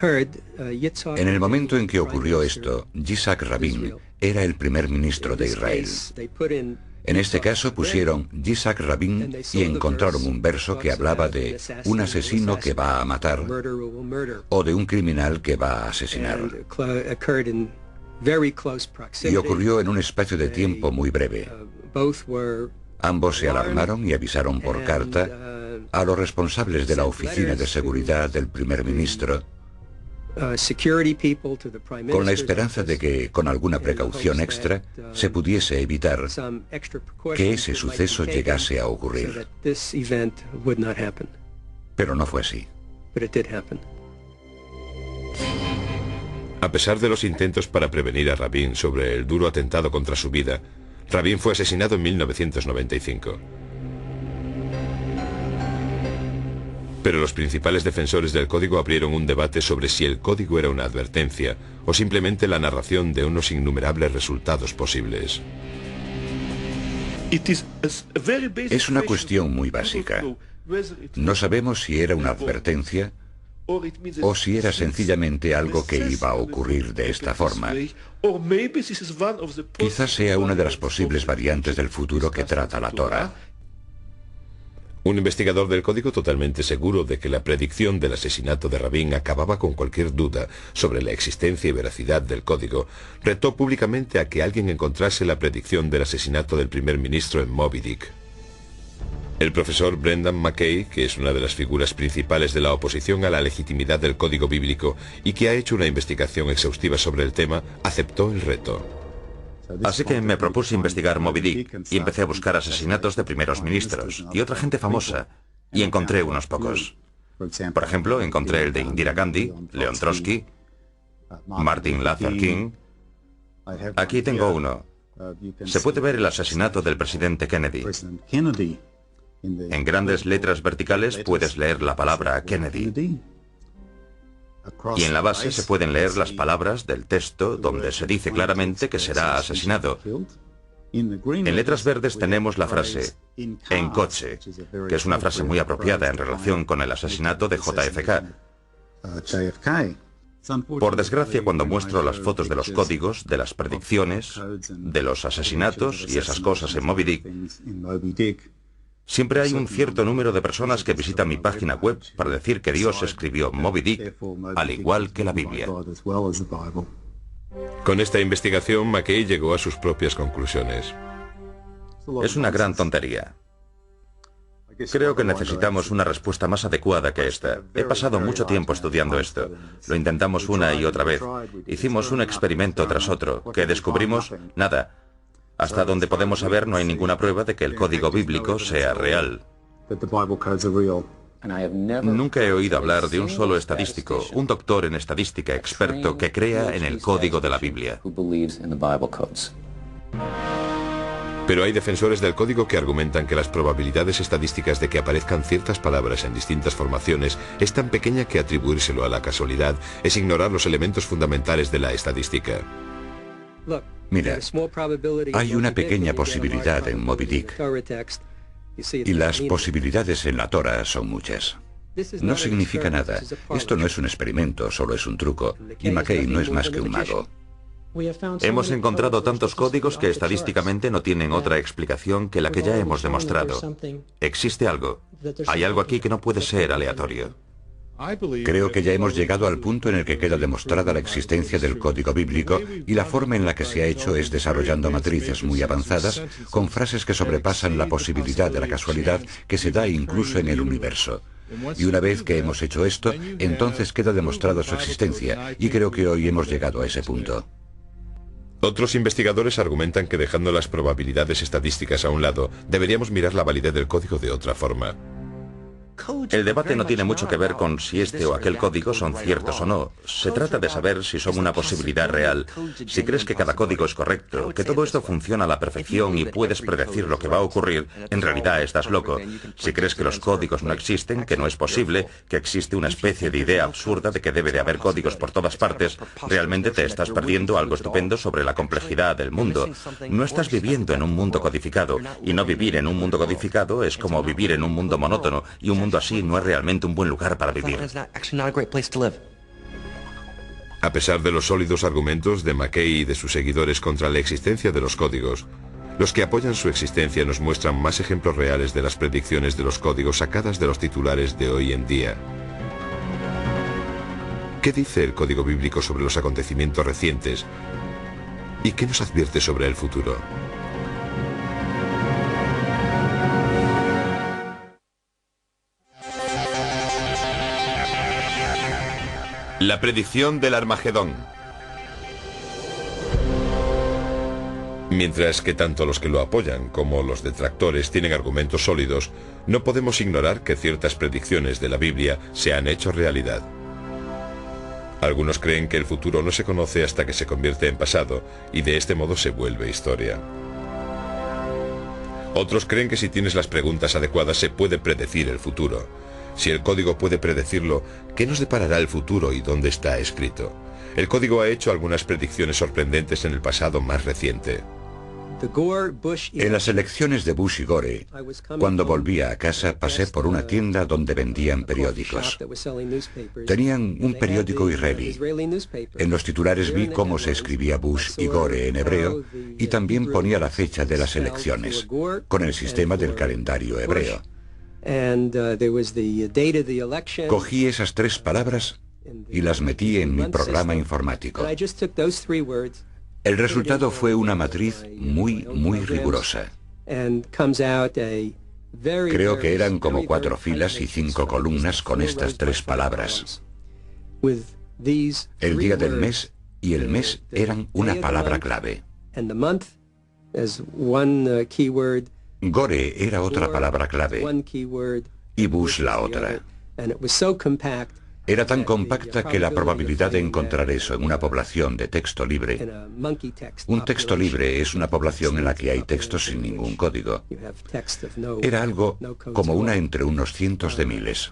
En el momento en que ocurrió esto, Yitzhak Rabin era el primer ministro de Israel. En este caso pusieron Yitzhak Rabin y encontraron un verso que hablaba de un asesino que va a matar o de un criminal que va a asesinar. Y ocurrió en un espacio de tiempo muy breve. Ambos se alarmaron y avisaron por carta a los responsables de la oficina de seguridad del primer ministro, con la esperanza de que, con alguna precaución extra, se pudiese evitar que ese suceso llegase a ocurrir. Pero no fue así. A pesar de los intentos para prevenir a Rabin sobre el duro atentado contra su vida, Rabin fue asesinado en 1995. Pero los principales defensores del código abrieron un debate sobre si el código era una advertencia o simplemente la narración de unos innumerables resultados posibles. Es una cuestión muy básica. No sabemos si era una advertencia o si era sencillamente algo que iba a ocurrir de esta forma. Quizás sea una de las posibles variantes del futuro que trata la Torá. Un investigador del código, totalmente seguro de que la predicción del asesinato de Rabin acababa con cualquier duda sobre la existencia y veracidad del código, retó públicamente a que alguien encontrase la predicción del asesinato del primer ministro en Moby Dick. El profesor Brendan McKay, que es una de las figuras principales de la oposición a la legitimidad del código bíblico y que ha hecho una investigación exhaustiva sobre el tema, aceptó el reto. Así que me propuse investigar Moby Dick y empecé a buscar asesinatos de primeros ministros y otra gente famosa, y encontré unos pocos. Por ejemplo, encontré el de Indira Gandhi, Leon Trotsky, Martin Luther King. Aquí tengo uno. Se puede ver el asesinato del presidente Kennedy. En grandes letras verticales puedes leer la palabra Kennedy. Y en la base se pueden leer las palabras del texto donde se dice claramente que será asesinado. En letras verdes tenemos la frase en coche, que es una frase muy apropiada en relación con el asesinato de JFK. Por desgracia, cuando muestro las fotos de los códigos, de las predicciones, de los asesinatos y esas cosas en Moby Dick, siempre hay un cierto número de personas que visitan mi página web para decir que Dios escribió Moby Dick al igual que la Biblia. Con esta investigación, McKay llegó a sus propias conclusiones. Es una gran tontería. Creo que necesitamos una respuesta más adecuada que esta. He pasado mucho tiempo estudiando esto. Lo intentamos una y otra vez. Hicimos un experimento tras otro. ¿Qué descubrimos? Nada. Hasta donde podemos saber, no hay ninguna prueba de que el código bíblico sea real. Nunca he oído hablar de un solo estadístico, un doctor en estadística experto que crea en el código de la Biblia. Pero hay defensores del código que argumentan que las probabilidades estadísticas de que aparezcan ciertas palabras en distintas formaciones es tan pequeña que atribuírselo a la casualidad es ignorar los elementos fundamentales de la estadística. Mira, hay una pequeña posibilidad en Moby Dick, y las posibilidades en la Torá son muchas. No significa nada. Esto no es un experimento, solo es un truco, y McKay no es más que un mago. Hemos encontrado tantos códigos que estadísticamente no tienen otra explicación que la que ya hemos demostrado. Existe algo. Hay algo aquí que no puede ser aleatorio. Creo que ya hemos llegado al punto en el que queda demostrada la existencia del código bíblico y la forma en la que se ha hecho es desarrollando matrices muy avanzadas con frases que sobrepasan la posibilidad de la casualidad que se da incluso en el universo. Y una vez que hemos hecho esto, entonces queda demostrada su existencia y creo que hoy hemos llegado a ese punto. Otros investigadores argumentan que dejando las probabilidades estadísticas a un lado, deberíamos mirar la validez del código de otra forma. El debate no tiene mucho que ver con si este o aquel código son ciertos o no. Se trata de saber si son una posibilidad real, si crees que cada código es correcto, que todo esto funciona a la perfección y puedes predecir lo que va a ocurrir, en realidad estás loco. Si crees que los códigos no existen, que no es posible, que existe una especie de idea absurda de que debe de haber códigos por todas partes, realmente te estás perdiendo algo estupendo sobre la complejidad del mundo. No estás viviendo en un mundo codificado, y no vivir en un mundo codificado es como vivir en un mundo monótono, y un mundo así no es realmente un buen lugar para vivir. A pesar de los sólidos argumentos de McKay y de sus seguidores contra la existencia de los códigos, los que apoyan su existencia nos muestran más ejemplos reales de las predicciones de los códigos sacadas de los titulares de hoy en día. ¿Qué dice el código bíblico sobre los acontecimientos recientes? ¿Y qué nos advierte sobre el futuro? La predicción del Armagedón. Mientras que tanto los que lo apoyan como los detractores tienen argumentos sólidos, no podemos ignorar que ciertas predicciones de la Biblia se han hecho realidad. Algunos creen que el futuro no se conoce hasta que se convierte en pasado, y de este modo se vuelve historia. Otros creen que si tienes las preguntas adecuadas se puede predecir el futuro. Si el código puede predecirlo, ¿qué nos deparará el futuro y dónde está escrito? El código ha hecho algunas predicciones sorprendentes en el pasado más reciente. En las elecciones de Bush y Gore, cuando volvía a casa, pasé por una tienda donde vendían periódicos. Tenían un periódico israelí. En los titulares vi cómo se escribía Bush y Gore en hebreo y también ponía la fecha de las elecciones, con el sistema del calendario hebreo. Cogí esas tres palabras y las metí en mi programa informático. El resultado fue una matriz muy rigurosa. Creo que eran como 4 filas y 5 columnas con estas tres palabras. El día del mes y el mes eran una palabra clave. Gore era otra palabra clave y Bush la otra. Era tan compacta que la probabilidad de encontrar eso en una población de texto libre... Un texto libre es una población en la que hay textos sin ningún código. Era algo como una entre unos cientos de miles.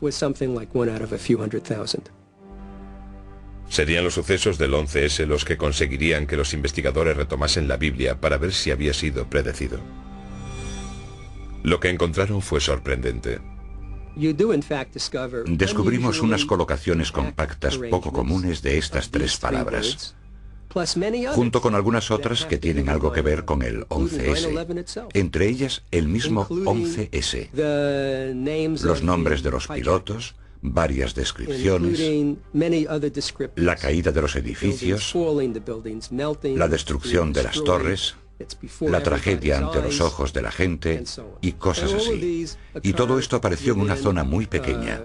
Serían los sucesos del 11S los que conseguirían que los investigadores retomasen la Biblia para ver si había sido predecido. Lo que encontraron fue sorprendente. Descubrimos unas colocaciones compactas poco comunes de estas tres palabras, junto con algunas otras que tienen algo que ver con el 11S, entre ellas el mismo 11S, los nombres de los pilotos, varias descripciones, la caída de los edificios, la destrucción de las torres, la tragedia ante los ojos de la gente y cosas así. Y todo esto apareció en una zona muy pequeña.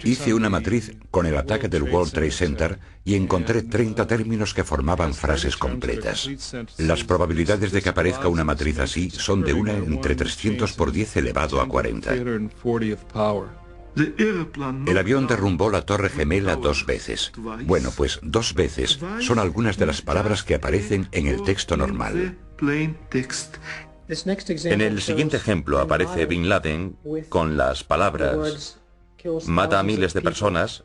Hice una matriz con el ataque del World Trade Center y encontré 30 términos que formaban frases completas. Las probabilidades de que aparezca una matriz así son de 1 entre 300 por 10 elevado a 40. El avión derrumbó la Torre Gemela 2 veces. Bueno, pues 2 veces son algunas de las palabras que aparecen en el texto normal. En el siguiente ejemplo aparece Bin Laden con las palabras mata a miles de personas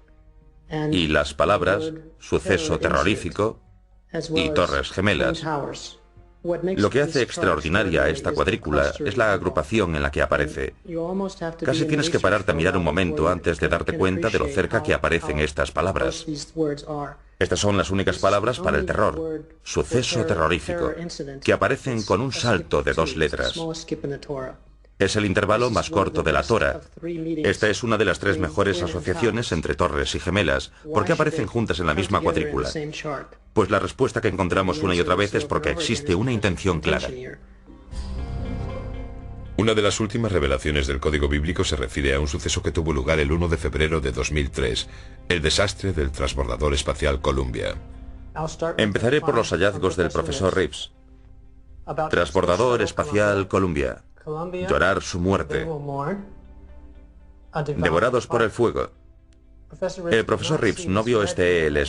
y las palabras suceso terrorífico y Torres Gemelas. Lo que hace extraordinaria a esta cuadrícula es la agrupación en la que aparece. Casi tienes que pararte a mirar un momento antes de darte cuenta de lo cerca que aparecen estas palabras. Estas son las únicas palabras para el terror, suceso terrorífico, que aparecen con un salto de 2 letras. Es el intervalo más corto de la Torah. Esta es una de las 3 mejores asociaciones entre torres y gemelas. ¿Por qué aparecen juntas en la misma cuadrícula? Pues la respuesta que encontramos una y otra vez es porque existe una intención clara. Una de las últimas revelaciones del código bíblico se refiere a un suceso que tuvo lugar el 1 de febrero de 2003, el desastre del transbordador espacial Columbia. Empezaré por los hallazgos del profesor Reeves. Transbordador espacial Columbia. Llorar su muerte. Devorados por el fuego. El profesor Reeves no vio este ELS